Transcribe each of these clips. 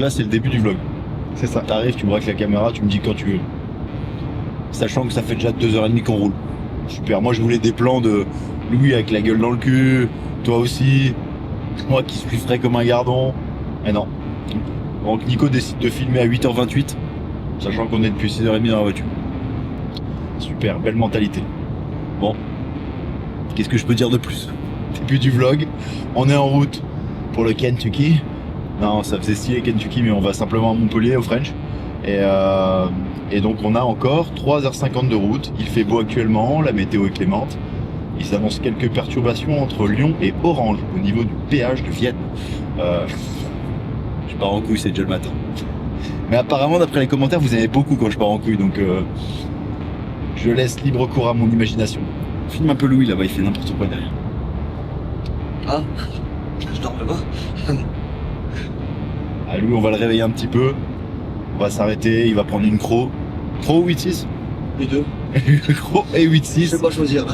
là, c'est le début du vlog. C'est ça. T'arrives, tu braques la caméra, tu me dis quand tu veux. Sachant que ça fait déjà 2h30 qu'on roule. Super, moi je voulais des plans de Louis avec la gueule dans le cul, toi aussi, moi qui suis frais comme un gardon. Mais non. Donc Nico décide de filmer à 8h28, sachant qu'on est depuis 6h30 dans la voiture. Super, belle mentalité. Bon, qu'est-ce que je peux dire de plus? Début du vlog, on est en route pour le Kentucky. Non, ça faisait stylé Kentucky, mais on va simplement à Montpellier, au French. Et donc on a encore 3h50 de route. Il fait beau actuellement, la météo est clémente. Ils annoncent quelques perturbations entre Lyon et Orange au niveau du péage de Vienne. Je pars en couille, c'est déjà le matin. Mais apparemment, d'après les commentaires, vous aimez beaucoup quand je pars en couille, donc je laisse libre cours à mon imagination. Filme un peu Louis là-bas, il fait n'importe quoi derrière. Ah, je dormais pas. Ah, Louis, on va le réveiller un petit peu. On va s'arrêter, il va prendre une croc. Croc ou 8-6? Les deux. Croc et 8-6. Je sais pas choisir.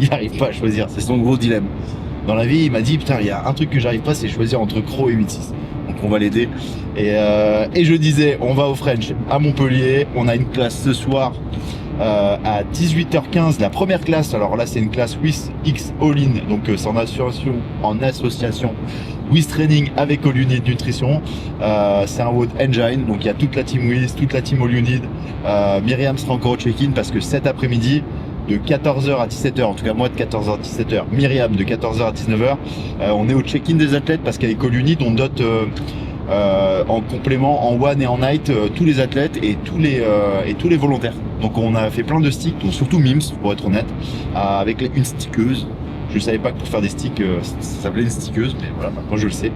Il n'arrive pas à choisir, c'est son gros dilemme. Dans la vie, il m'a dit, putain, il y a un truc que j'arrive pas, c'est choisir entre Croc et 8-6. Donc on va l'aider. Et je disais, on va au French à Montpellier. On a une classe ce soir à 18h15, la première classe. Alors là, c'est une classe WIS X All-In, donc c'est en association WIS Training avec All You Need Nutrition. C'est un WOD Engine, donc il y a toute la team WIS, toute la team All You Need. Myriam sera encore au check-in parce que cet après-midi, de 14h à 17h, en tout cas moi de 14h à 17h, Myriam de 14h à 19h, on est au check-in des athlètes parce qu'avec All You Need, on dote en complément, en one et en night, tous les athlètes et tous les volontaires. Donc on a fait plein de sticks, donc surtout Mims pour être honnête, avec une stickeuse. Je savais pas que pour faire des sticks, ça s'appelait une stickeuse, mais voilà, maintenant je le sais.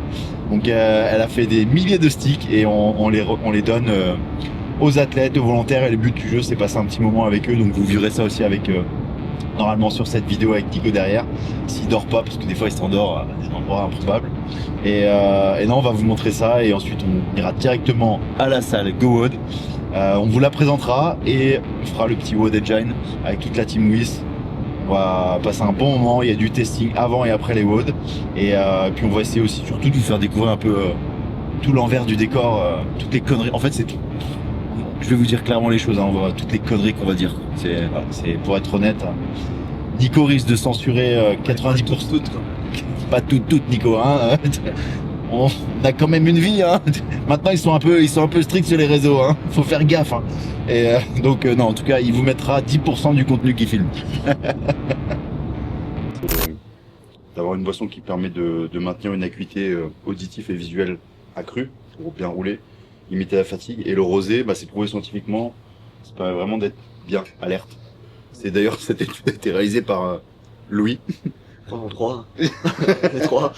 Donc elle a fait des milliers de sticks et on les donne aux athlètes, aux volontaires, et le but du jeu c'est passer un petit moment avec eux, donc vous verrez ça aussi avec normalement sur cette vidéo avec Nico derrière, s'il dort pas, parce que des fois il s'endort à des endroits improbables. Et non, on va vous montrer ça et ensuite on ira directement à la salle GoWOD. On vous la présentera et on fera le petit WOD Engine avec toute la team WIS. On va passer un bon moment, il y a du testing avant et après les WOD. Et puis on va essayer aussi surtout de vous faire découvrir un peu tout l'envers du décor, toutes les conneries. En fait c'est tout. Je vais vous dire clairement les choses, hein, on va toutes les conneries qu'on va dire. C'est pour être honnête, Nico risque de censurer 90%. Toutes, quoi. Pas toutes Nico, hein. On a quand même une vie, hein. Maintenant ils sont un peu stricts sur les réseaux, hein. Faut faire gaffe, hein. Et donc non, en tout cas, il vous mettra 10% du contenu qu'il filme. D'avoir une boisson qui permet de maintenir une acuité auditive et visuelle accrue pour bien rouler, limiter la fatigue. Et le rosé, c'est prouvé scientifiquement, ça permet vraiment d'être bien alerte. C'est d'ailleurs, cette étude a été réalisée par Louis. En 3. Les 3.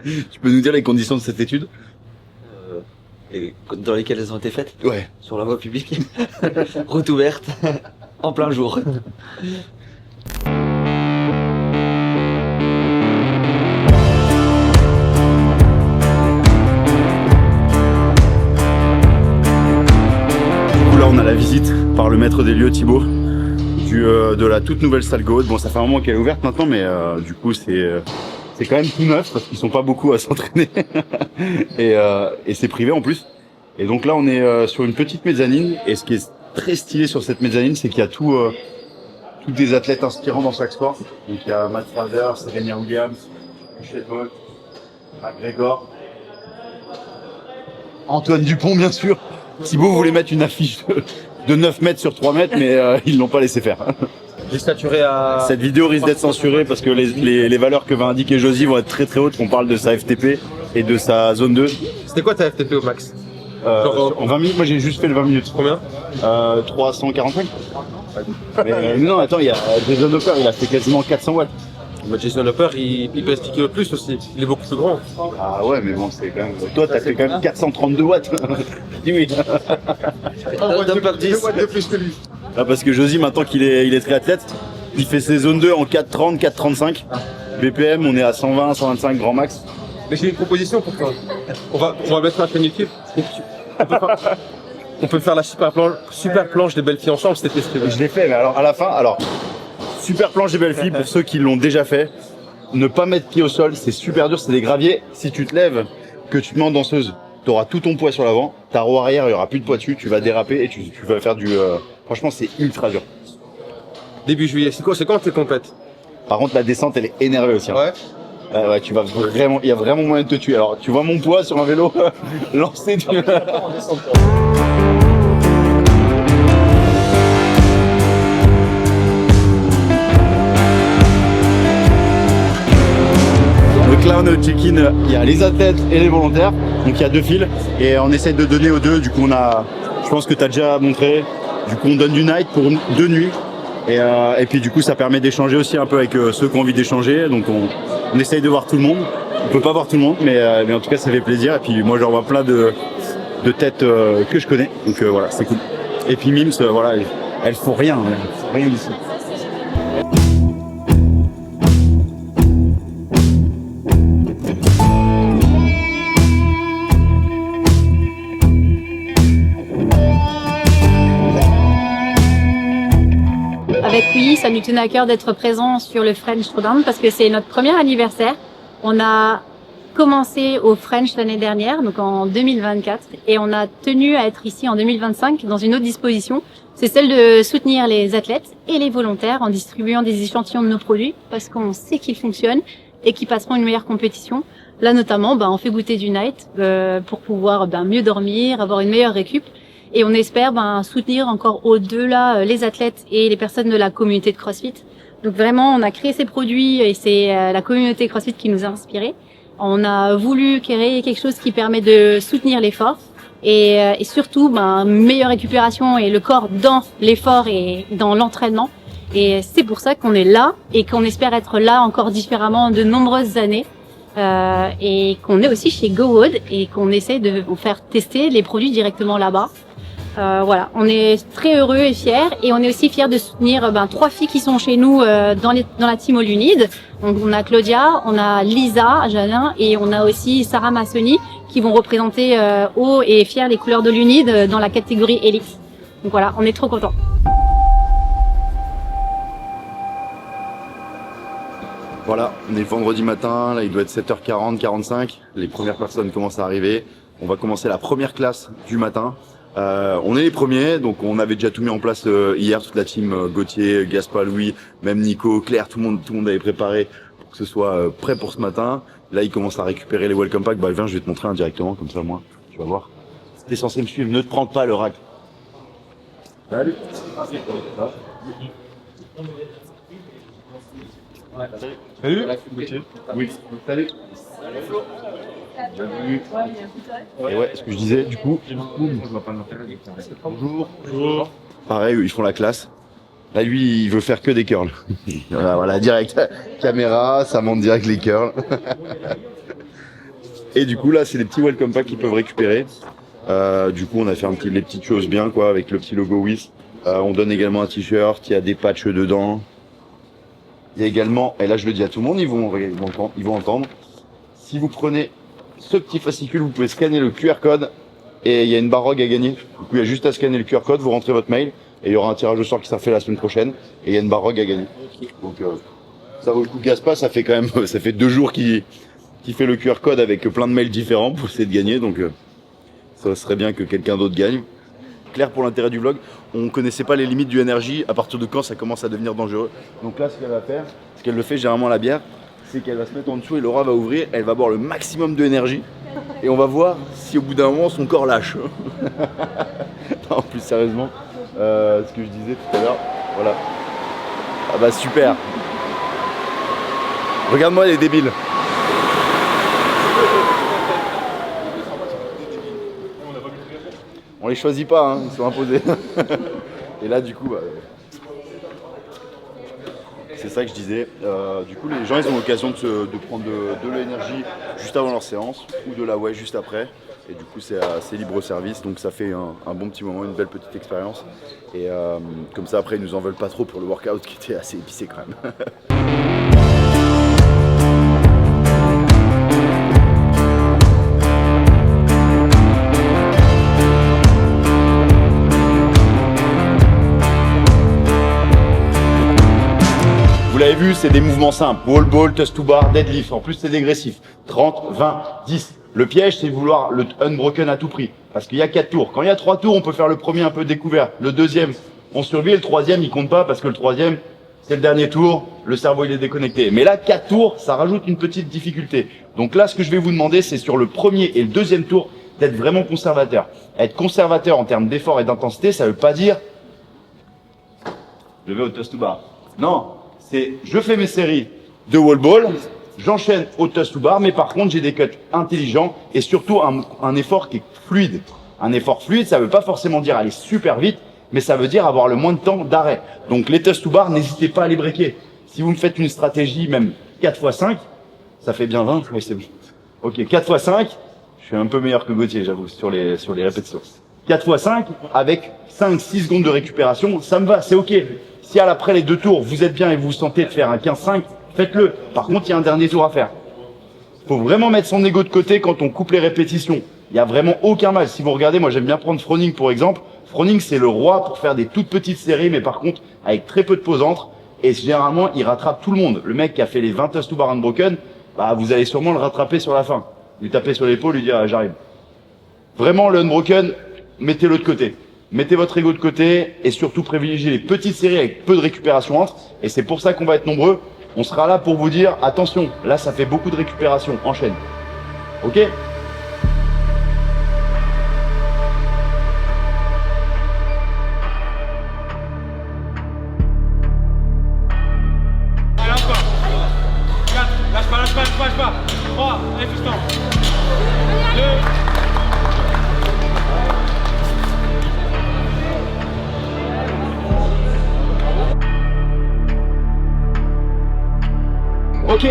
Tu peux nous dire les conditions de cette étude? Et dans lesquelles elles ont été faites? Ouais. Sur la voie publique. Route ouverte. En plein jour. Là on a la visite par le maître des lieux Thibaut de la toute nouvelle salle GoWOD. Bon, ça fait un moment qu'elle est ouverte maintenant, mais du coup c'est quand même tout neuf parce qu'ils sont pas beaucoup à s'entraîner et c'est privé en plus. Et donc là on est sur une petite mezzanine, et ce qui est très stylé sur cette mezzanine, c'est qu'il y a tous des athlètes inspirants dans chaque sport. Donc il y a Matt Fraser, Serena Williams, Michel Bolt, McGregor, Antoine Dupont bien sûr. Thibaut voulait mettre une affiche de 9 mètres sur 3 mètres, mais ils l'ont pas laissé faire. J'ai saturé à... Cette vidéo risque d'être censurée parce que les valeurs que va indiquer Josie vont être très très hautes, qu'on parle de sa FTP et de sa zone 2. C'était quoi ta FTP au max? En 20 minutes, moi j'ai juste fait le 20 minutes. Combien? 345. Mais non, attends, il y a Jason Hopper, il a fait quasiment 400 watts. Bah, Jason Hopper, il pèse 10 kg plus aussi. Il est beaucoup plus grand. Ah ouais, mais bon, c'est quand même... Toi, t'as fait quand même 432 watts. Dis oui. Donne pas 10. de plus que lui. Ah, parce que Josie, maintenant qu'il est triathlète, il fait ses zones 2 en 4,30, 4,35. BPM, on est à 120, 125 grand max. Mais j'ai une proposition pour toi. On va mettre un chaîne YouTube. On peut faire la super planche des belles filles ensemble cet été. Je l'ai fait, mais alors à la fin, super planche des belles filles pour ceux qui l'ont déjà fait. Ne pas mettre pied au sol, c'est super dur, c'est des graviers. Si tu te lèves, que tu te mets en danseuse, tu auras tout ton poids sur l'avant, ta roue arrière, il y aura plus de poids dessus, tu vas déraper et tu vas faire du... Franchement, c'est ultra dur. Début juillet, c'est quand t'es complète? Par contre, la descente, elle est énervée aussi. Hein. Ouais. Ouais, tu vas vraiment, il y a vraiment moyen de te tuer. Alors, tu vois mon poids sur un vélo, lancer du... Donc là, on est au check-in, il y a les athlètes et les volontaires. Donc il y a 2 fils et on essaie de donner aux deux. Du coup, je pense que tu as déjà montré. Du coup, on donne du night pour 2 nuits. Et puis du coup, ça permet d'échanger aussi un peu avec ceux qui ont envie d'échanger. Donc on essaye de voir tout le monde. On peut pas voir tout le monde, mais en tout cas, ça fait plaisir. Et puis moi, j'en vois plein de têtes que je connais. Donc voilà, c'est cool. Et puis Mims, voilà, elles font rien. Elles font rien ici. Avec lui, ça nous tenait à cœur d'être présent sur le French Throwdown parce que c'est notre premier anniversaire. On a commencé au French l'année dernière, donc en 2024, et on a tenu à être ici en 2025 dans une autre disposition. C'est celle de soutenir les athlètes et les volontaires en distribuant des échantillons de nos produits parce qu'on sait qu'ils fonctionnent et qu'ils passeront une meilleure compétition. Là notamment, on fait goûter du night pour pouvoir mieux dormir, avoir une meilleure récup. Et on espère soutenir encore au-delà les athlètes et les personnes de la communauté de CrossFit. Donc vraiment, on a créé ces produits et c'est la communauté CrossFit qui nous a inspirés. On a voulu créer quelque chose qui permet de soutenir l'effort et surtout une meilleure récupération et le corps dans l'effort et dans l'entraînement. Et c'est pour ça qu'on est là et qu'on espère être là encore différemment de nombreuses années. Et qu'on est aussi chez GoWood et qu'on essaie de faire tester les produits directement là-bas. Voilà, on est très heureux et fiers et on est aussi fiers de soutenir 3 filles qui sont chez nous dans la team All You Need. Donc on a Claudia, on a Lisa, Janin et on a aussi Sarah Massoni qui vont représenter haut et fiers les couleurs de All You Need dans la catégorie Elite. Donc voilà, on est trop contents. Voilà, on est vendredi matin, là il doit être 7h40, 45. Les premières personnes commencent à arriver. On va commencer la première classe du matin. On est les premiers, donc on avait déjà tout mis en place hier, toute la team Gauthier, Gaspard, Louis, même Nico, Claire, tout le monde avait préparé pour que ce soit prêt pour ce matin. Là, ils commencent à récupérer les welcome packs. Viens, je vais te montrer un directement, comme ça, moi, tu vas voir. T'es censé me suivre, ne te prends pas le rack. Salut. Salut. Oui. Salut. Et ouais, ce que je disais, du coup, bonjour. Pareil, ils font la classe. Là, lui, il veut faire que des curls. Voilà, direct. Caméra, ça monte direct les curls. Et du coup, là, c'est des petits welcome packs qu'ils peuvent récupérer. Du coup, on a fait les petites choses bien, quoi, avec le petit logo WIS. On donne également un t-shirt, il y a des patchs dedans. Il y a également, et là, je le dis à tout le monde, ils vont entendre. Si vous prenez ce petit fascicule, vous pouvez scanner le QR code et il y a une barog à gagner. Du coup, il y a juste à scanner le QR code, vous rentrez votre mail et il y aura un tirage au sort qui sera fait la semaine prochaine et il y a une barog à gagner. Donc ça vaut le coup de Gaspa, ça fait quand même, ça fait 2 jours qu'il fait le QR code avec plein de mails différents pour essayer de gagner. Donc ça serait bien que quelqu'un d'autre gagne. Claire, pour l'intérêt du vlog, on connaissait pas les limites du énergie, à partir de quand ça commence à devenir dangereux. Donc là, ce qu'elle va faire, ce qu'elle le fait généralement à la bière, c'est qu'elle va se mettre en dessous et Laura va ouvrir, elle va boire le maximum d'énergie et on va voir si au bout d'un moment son corps lâche. Non, plus sérieusement, ce que je disais tout à l'heure, voilà. Ah bah super. Regarde-moi les débiles. On les choisit pas, hein, ils sont imposés. Et là du coup, c'est ça que je disais. Du coup, les gens ils ont l'occasion de prendre de l'énergie juste avant leur séance ou de la whey juste après. Et du coup, c'est libre service, donc ça fait un bon petit moment, une belle petite expérience. Et comme ça, après, ils nous en veulent pas trop pour le workout qui était assez épicé quand même. Vous l'avez vu, c'est des mouvements simples. Wall ball, toss to bar, deadlift. En plus, c'est dégressif. 30, 20, 10, Le piège, c'est de vouloir le unbroken à tout prix. Parce qu'il y a 4 tours. Quand il y a 3 tours, on peut faire le premier un peu découvert. Le deuxième, on survit. Et le troisième, il compte pas parce que le troisième, c'est le dernier tour. Le cerveau, il est déconnecté. Mais là, 4 tours, ça rajoute une petite difficulté. Donc là, ce que je vais vous demander, c'est sur le premier et le deuxième tour, d'être vraiment conservateur. Être conservateur en termes d'effort et d'intensité, ça veut pas dire je vais au toss to bar. Non, c'est je fais mes séries de wall ball, j'enchaîne au toss to bar, mais par contre, j'ai des cuts intelligents et surtout un effort qui est fluide. Un effort fluide, ça veut pas forcément dire aller super vite, mais ça veut dire avoir le moins de temps d'arrêt. Donc les toss to bar, n'hésitez pas à les breaker. Si vous me faites une stratégie, même 4x5, ça fait bien 20, oui c'est bon. Ok, 4x5, je suis un peu meilleur que Gauthier, j'avoue, sur les répétitions. 4x5, avec 5-6 secondes de récupération, ça me va, c'est ok. Si après les 2 tours, vous êtes bien et vous vous sentez de faire un 15-5, faites-le. Par contre, il y a un dernier tour à faire. Faut vraiment mettre son ego de côté quand on coupe les répétitions. Il y a vraiment aucun mal. Si vous regardez, moi j'aime bien prendre Froning pour exemple. Froning, c'est le roi pour faire des toutes petites séries, mais par contre, avec très peu de pauses entre. Et généralement, il rattrape tout le monde. Le mec qui a fait les 20 toss to bar unbroken, bah, vous allez sûrement le rattraper sur la fin. Lui taper sur l'épaule, lui dire ah, j'arrive. Vraiment, le unbroken, mettez-le de côté. Mettez votre ego de côté et surtout privilégiez les petites séries avec peu de récupération entre. Et c'est pour ça qu'on va être nombreux. On sera là pour vous dire attention, là ça fait beaucoup de récupération, enchaîne. Ok ? Lâche pas. 3, allez, tout le temps. 2. Ok,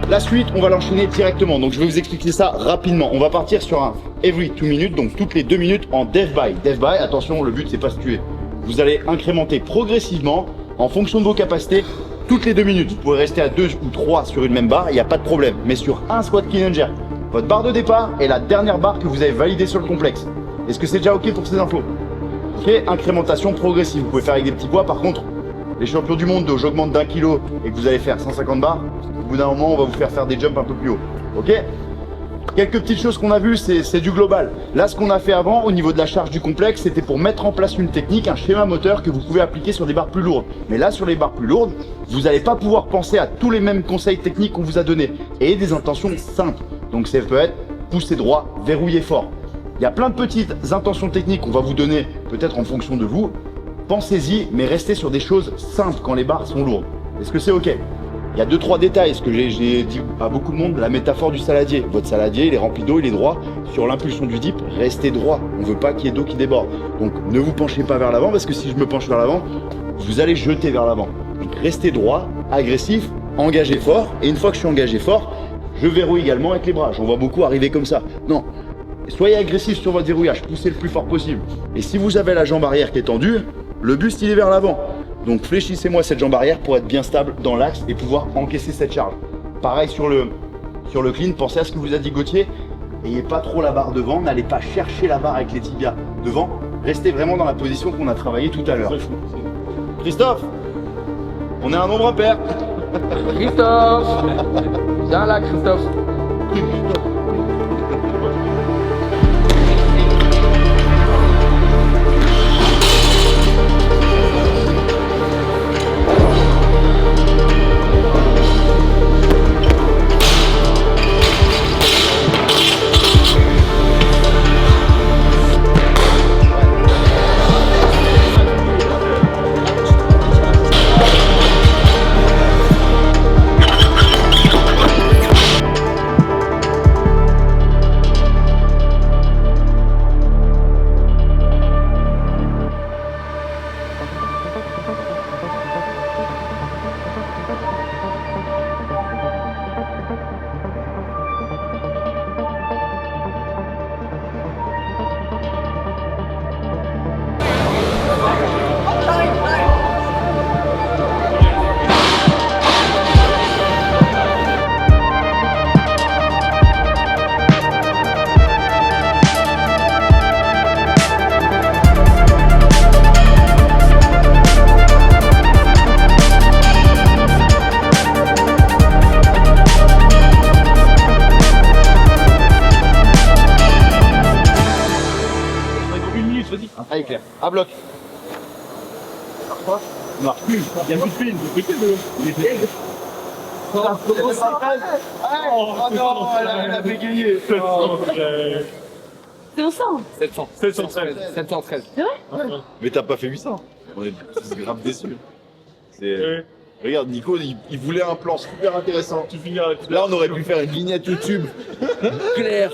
la suite, on va l'enchaîner directement. Donc je vais vous expliquer ça rapidement. On va partir sur un every 2 minutes, donc toutes les 2 minutes en death by. Death by, attention, le but c'est pas se tuer. Vous allez incrémenter progressivement en fonction de vos capacités toutes les 2 minutes. Vous pouvez rester à 2 ou 3 sur une même barre, il n'y a pas de problème. Mais sur un squat clean and jerk, votre barre de départ est la dernière barre que vous avez validée sur le complexe. Est-ce que c'est déjà ok pour ces infos? Ok, incrémentation progressive. Vous pouvez faire avec des petits poids. Par contre, les champions du monde, j'augmente d'1 kg et que vous allez faire 150 barres, au bout d'un moment, on va vous faire des jumps un peu plus haut. Ok? Quelques petites choses qu'on a vues, c'est du global. Là, ce qu'on a fait avant, au niveau de la charge du complexe, c'était pour mettre en place une technique, un schéma moteur que vous pouvez appliquer sur des barres plus lourdes. Mais là, sur les barres plus lourdes, vous n'allez pas pouvoir penser à tous les mêmes conseils techniques qu'on vous a donnés. Et des intentions simples. Donc, ça peut être pousser droit, verrouiller fort. Il y a plein de petites intentions techniques qu'on va vous donner, peut-être en fonction de vous. Pensez-y, mais restez sur des choses simples quand les barres sont lourdes. Est-ce que c'est ok? Il y a 2-3 détails, ce que j'ai dit à beaucoup de monde, la métaphore du saladier. Votre saladier, il est rempli d'eau, il est droit. Sur l'impulsion du dip, restez droit. On ne veut pas qu'il y ait d'eau qui déborde. Donc ne vous penchez pas vers l'avant, parce que si je me penche vers l'avant, vous allez jeter vers l'avant. Donc restez droit, agressif, engagez fort. Et une fois que je suis engagé fort, je verrouille également avec les bras. J'en vois beaucoup arriver comme ça. Non, soyez agressif sur votre verrouillage, poussez le plus fort possible. Et si vous avez la jambe arrière qui est tendue, le buste il est vers l'avant. Donc fléchissez-moi cette jambe arrière pour être bien stable dans l'axe et pouvoir encaisser cette charge. Pareil sur le clean, pensez à ce que vous a dit Gauthier. N'ayez pas trop la barre devant, n'allez pas chercher la barre avec les tibias devant. Restez vraiment dans la position qu'on a travaillé tout à l'heure. Christophe, on est un nombre impair. Christophe, viens là Christophe. Ah, éclair. À bloc. Non, il n'y a plus de film. Oh non, elle a bégayé. C'est ensemble. 713. Mais t'as pas fait 800. On est grave déçus. Regarde, Nico, il voulait un plan super intéressant. Là, on aurait pu faire une vignette YouTube. Claire.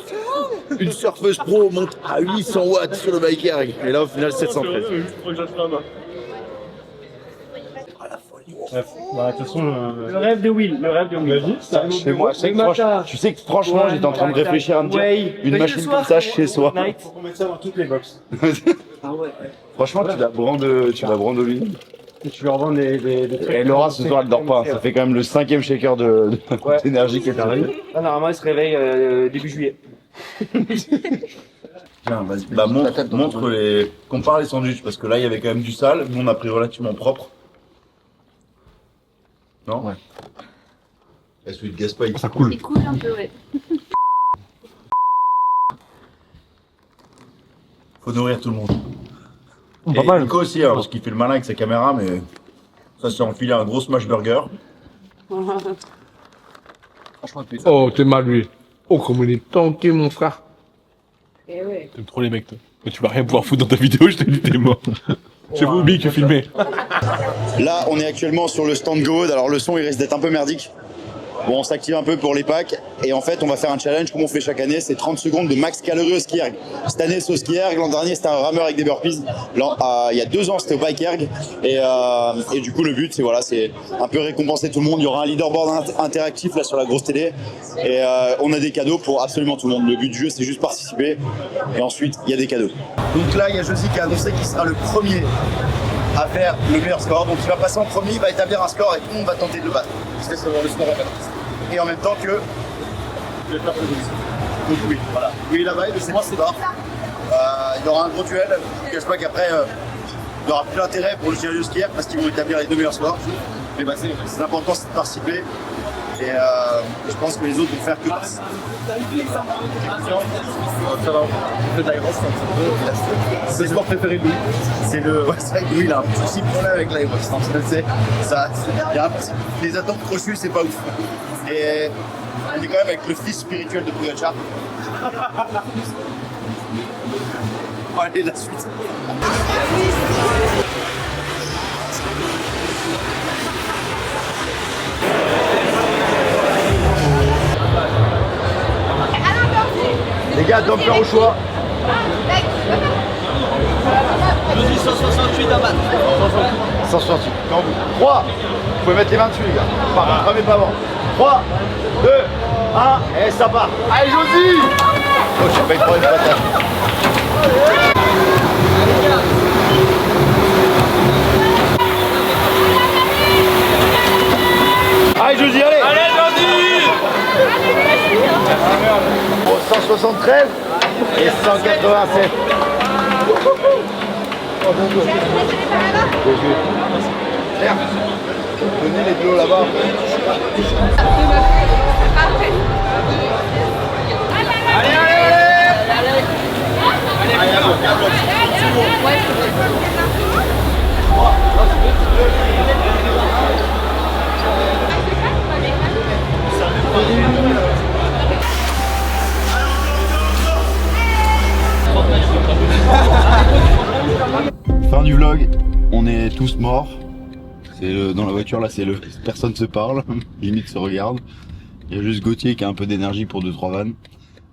Une surfeuse pro monte à 800 watts sur le bike erg. Et là, au final, 713. Bah, de toute façon, le rêve de Will, Chez moi, tu sais que franchement, j'étais en train de réfléchir à me dire une machine comme ça chez soi. on met ça dans toutes les box. Franchement, tu la brandolines. Et tu leur vends des trucs. Et Laura, ce soir, elle dort pas. Ça fait quand même le 5e shaker d'énergie qui est arrivé. Ah, normalement, il se réveille début juillet. Tiens, vas-y. Bah, montre les. Compare les sandwichs, parce que là, il y avait quand même du sale. Nous, on a pris relativement propre. Non? Ouais. Est-ce qu'il te gasse pas? Il coule un peu, ouais. Faut nourrir tout le monde. Pas mal. Nico aussi, hein, parce qu'il fait le malin avec sa caméra, mais ça s'est enfilé un gros smash burger. Franchement, Oh, t'es mal lui. Oh, comme il est tanké, mon frère. Et ouais. T'aimes trop les mecs, toi. Mais tu vas rien pouvoir foutre dans ta vidéo, je t'ai dit, t'es mort. J'avais oublié que tu filmais. Là, on est actuellement sur le stand GoHood. Alors, le son, il risque d'être un peu merdique. Bon, on s'active un peu pour les packs. Et en fait, on va faire un challenge comme on fait chaque année. C'est 30 secondes de max calories au ski erg. Cette année, c'est au ski erg. L'an dernier, c'était un rameur avec des burpees. Il y a 2 ans, c'était au bike erg. Et du coup, le but, c'est un peu récompenser tout le monde. Il y aura un leaderboard interactif là sur la grosse télé. Et on a des cadeaux pour absolument tout le monde. Le but du jeu, c'est juste participer. Et ensuite, il y a des cadeaux. Donc là, il y a Josie qui a annoncé qu'il sera le premier à faire le meilleur score. Donc il va passer en premier, il va établir un score et tout le monde va tenter de le battre. C'est le score en fait. Et en même temps que donc oui, voilà. Oui, là-bas, il c'est moi, c'est pas. Il y aura un gros duel. Je ne cache pas qu'après, il n'y aura plus d'intérêt pour le sérieux skier parce qu'ils vont établir les 2 meilleurs scores. Mais bah, c'est important, c'est de participer. Et je pense que les autres vont faire que ça. C'est le sport préféré de Louis. C'est vrai que Louis, il a un petit problème avec l'aérox. Les attentes crochues, c'est pas ouf. Et on est quand même avec le fils spirituel de Pogacar. Bon, allez, la suite. Les gars, Dompler au choix. Je dis 168 à battre. 168. 3. Vous pouvez mettre les mains dessus, les gars. Pas pas avant. 3, 2, 1, et ça part. Allez, Josie! Oh, j'ai pas eu de problème de patate. Allez, Josie, allez! Allez, Josie! 173 et 187. Claire, donnez les plots là-bas. Allez, Fin du vlog, on est tous morts. Dans la voiture là, personne se parle, limite se regarde. Il y a juste Gauthier qui a un peu d'énergie pour 2-3 vannes.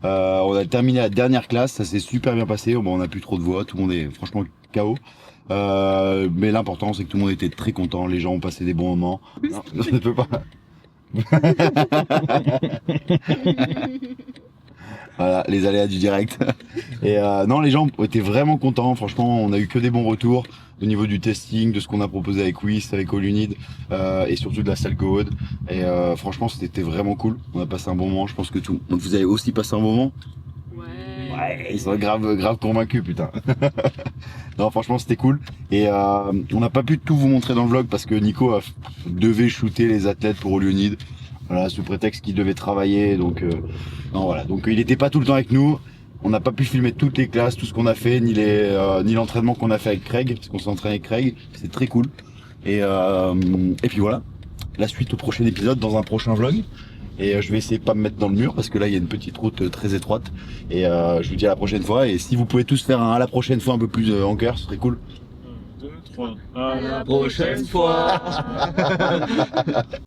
On a terminé la dernière classe, ça s'est super bien passé. Bon, on n'a plus trop de voix, tout le monde est franchement KO. Mais l'important c'est que tout le monde était très content, les gens ont passé des bons moments. Non, je ne peux pas. Voilà, les aléas du direct. Et non, les gens étaient vraiment contents. Franchement, on a eu que des bons retours au niveau du testing, de ce qu'on a proposé avec Whis, avec All You Need, et surtout de la salle GoHood. Et franchement, c'était vraiment cool. On a passé un bon moment. Je pense que vous avez aussi passé un bon moment. Ouais, ils sont grave convaincus, putain. Non, franchement, c'était cool. Et on n'a pas pu tout vous montrer dans le vlog parce que Nico devait shooter les athlètes pour All You Need. Voilà, sous prétexte qu'il devait travailler, donc non, voilà. Donc il n'était pas tout le temps avec nous, On n'a pas pu filmer toutes les classes, tout ce qu'on a fait, ni l'entraînement qu'on a fait avec Craig, parce qu'on s'est entraîné avec Craig, c'est très cool. Et puis voilà, la suite au prochain épisode dans un prochain vlog. Et je vais essayer de pas me mettre dans le mur parce que là il y a une petite route très étroite. Et je vous dis à la prochaine fois. Et si vous pouvez tous faire un à la prochaine fois un peu plus en cœur, ce serait cool. 1, 2, 3. À la prochaine fois.